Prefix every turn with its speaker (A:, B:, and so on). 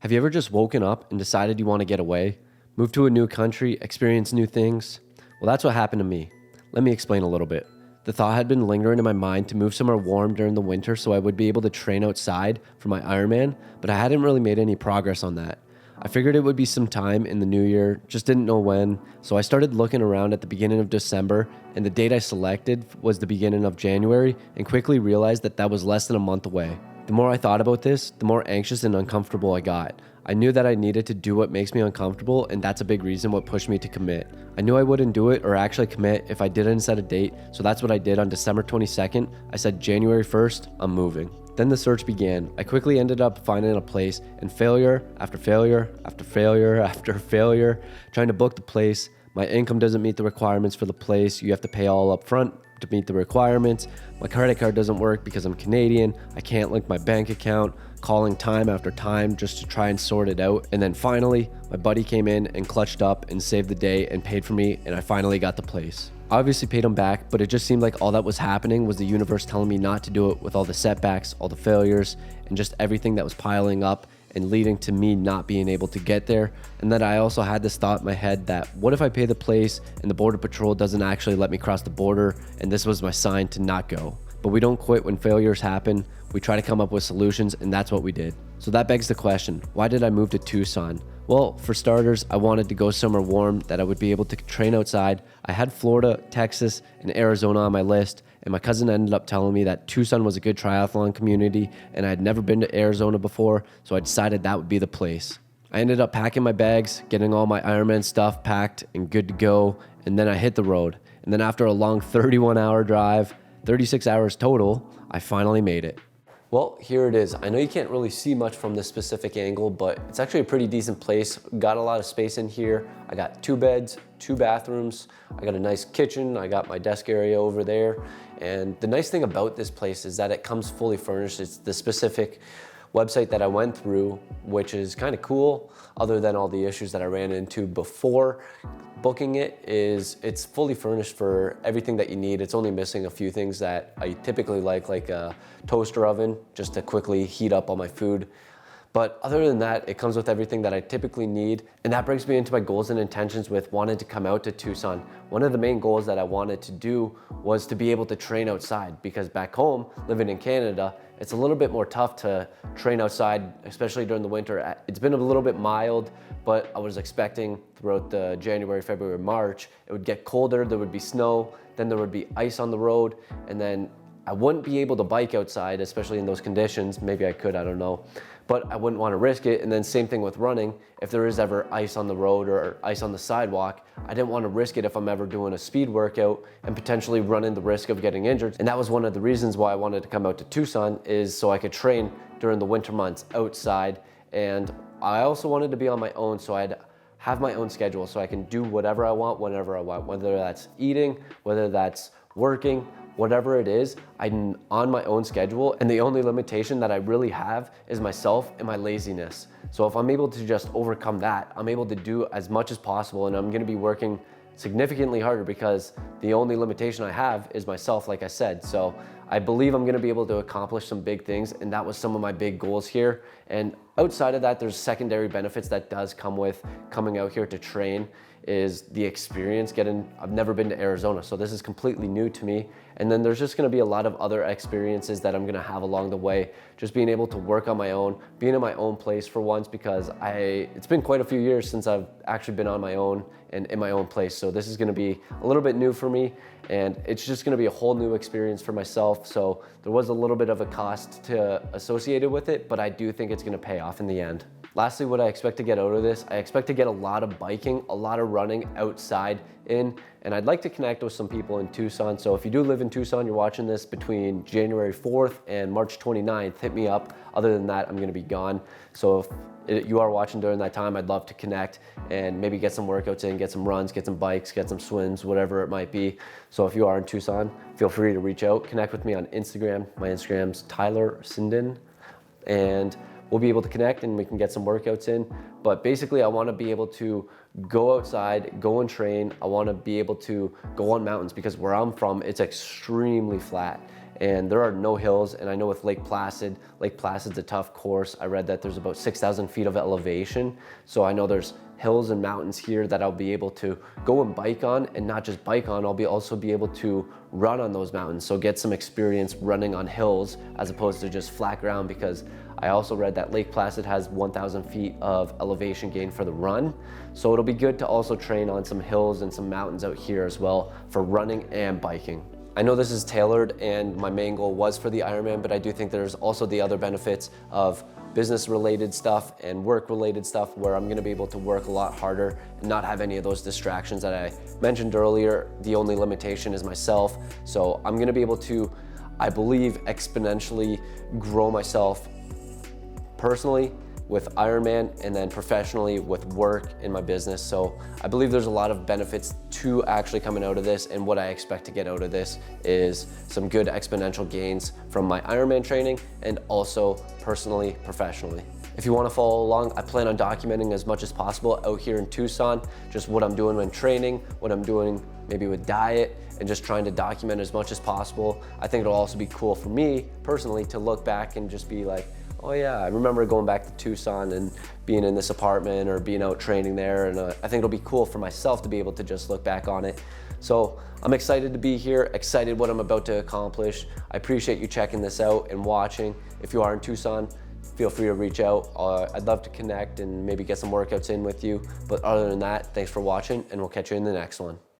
A: Have you ever just woken up and decided you want to get away? Move to a new country, experience new things? Well, that's what happened to me. Let me explain a little bit. The thought had been lingering in my mind to move somewhere warm during the winter so I would be able to train outside for my Ironman, but I hadn't really made any progress on that. I figured it would be some time in the new year, just didn't know when, so I started looking around at the beginning of December, and the date I selected was the beginning of January, and quickly realized that that was less than a month away. The more I thought about this, the more anxious and uncomfortable I got. I knew that I needed to do what makes me uncomfortable, and that's a big reason what pushed me to commit. I knew I wouldn't do it or actually commit if I didn't set a date, so that's what I did on December 22nd. I said January 1st, I'm moving. Then the search began. I quickly ended up finding a place, and failure after failure after failure after failure, trying to book the place. My income doesn't meet the requirements for the place. You have to pay all up front to meet the requirements. My credit card doesn't work because I'm Canadian. I can't link my bank account, calling time after time just to try and sort it out. And then finally, my buddy came in and clutched up and saved the day and paid for me, and I finally got the place. I obviously paid him back, but it just seemed like all that was happening was the universe telling me not to do it with all the setbacks, all the failures, and just everything that was piling up and leading to me not being able to get there. And then I also had this thought in my head that what if I pay the place and the border patrol doesn't actually let me cross the border, and this was my sign to not go. But we don't quit when failures happen. We try to come up with solutions, and that's what we did. So that begs the question, why did I move to Tucson? Well, for starters, I wanted to go somewhere warm that I would be able to train outside. I had Florida, Texas, and Arizona on my list, and my cousin ended up telling me that Tucson was a good triathlon community, and I had never been to Arizona before, so I decided that would be the place. I ended up packing my bags, getting all my Ironman stuff packed and good to go, and then I hit the road. And then after a long 31-hour drive, 36 hours total, I finally made it. Well, here it is. I know you can't really see much from this specific angle, but it's actually a pretty decent place. Got a lot of space in here. I got 2 beds, 2 bathrooms. I got a nice kitchen. I got my desk area over there. And the nice thing about this place is that it comes fully furnished. It's the specific website that I went through, which is kind of cool, other than all the issues that I ran into before booking it. It's fully furnished for everything that you need. It's only missing a few things that I typically like a toaster oven, just to quickly heat up all my food. But other than that, it comes with everything that I typically need. And that brings me into my goals and intentions with wanting to come out to Tucson. One of the main goals that I wanted to do was to be able to train outside, because back home, living in Canada, it's a little bit more tough to train outside, especially during the winter. It's been a little bit mild, but I was expecting throughout the January, February, March, it would get colder, there would be snow, then there would be ice on the road, and then I wouldn't be able to bike outside, especially in those conditions. Maybe I could, I don't know. But I wouldn't want to risk it. And then same thing with running. If there is ever ice on the road or ice on the sidewalk, I didn't want to risk it if I'm ever doing a speed workout and potentially running the risk of getting injured. And that was one of the reasons why I wanted to come out to Tucson, is so I could train during the winter months outside. And I also wanted to be on my own, so I'd have my own schedule so I can do whatever I want, whenever I want, whether that's eating, whether that's working, whatever it is, I'm on my own schedule, and the only limitation that I really have is myself and my laziness. So if I'm able to just overcome that, I'm able to do as much as possible, and I'm gonna be working significantly harder because the only limitation I have is myself, like I said. So I believe I'm gonna be able to accomplish some big things, and that was some of my big goals here. And outside of that, there's secondary benefits that does come with coming out here to train, is the experience I've never been to Arizona, so this is completely new to me. And then there's just gonna be a lot of other experiences that I'm gonna have along the way. Just being able to work on my own, being in my own place for once, because it's been quite a few years since I've actually been on my own and in my own place. So this is gonna be a little bit new for me, and it's just gonna be a whole new experience for myself. So there was a little bit of a cost associated with it, but I do think it's gonna pay off in the end. Lastly, what I expect to get out of this, I expect to get a lot of biking, a lot of running outside and I'd like to connect with some people in Tucson. So if you do live in Tucson, you're watching this between January 4th and March 29th, hit me up. Other than that, I'm gonna be gone. So if you are watching during that time, I'd love to connect and maybe get some workouts in, get some runs, get some bikes, get some swims, whatever it might be. So if you are in Tucson, feel free to reach out, connect with me on Instagram. My Instagram's Tyler Sinden, and we'll be able to connect and we can get some workouts in. But basically, I want to be able to go outside, go and train. I want to be able to go on mountains, because where I'm from, it's extremely flat. and there are no hills. And I know with Lake Placid's a tough course. I read that there's about 6,000 feet of elevation. So I know there's hills and mountains here that I'll be able to go and bike on, and not just bike on, I'll also be able to run on those mountains. So get some experience running on hills as opposed to just flat ground, because I also read that Lake Placid has 1,000 feet of elevation gain for the run. So it'll be good to also train on some hills and some mountains out here as well for running and biking. I know this is tailored and my main goal was for the Ironman, but I do think there's also the other benefits of business related stuff and work related stuff where I'm gonna be able to work a lot harder and not have any of those distractions that I mentioned earlier. The only limitation is myself. So I'm gonna be able to, I believe, exponentially grow myself personally with Ironman and then professionally with work in my business. So I believe there's a lot of benefits to actually coming out of this, and what I expect to get out of this is some good exponential gains from my Ironman training and also personally, professionally. If you want to follow along, I plan on documenting as much as possible out here in Tucson, just what I'm doing when training, what I'm doing maybe with diet, and just trying to document as much as possible. I think it'll also be cool for me personally to look back and just be like, oh yeah, I remember going back to Tucson and being in this apartment or being out training there, and I think it'll be cool for myself to be able to just look back on it. So I'm excited to be here, excited what I'm about to accomplish. I appreciate you checking this out and watching. If you are in Tucson, feel free to reach out. I'd love to connect and maybe get some workouts in with you. But other than that, thanks for watching, and we'll catch you in the next one.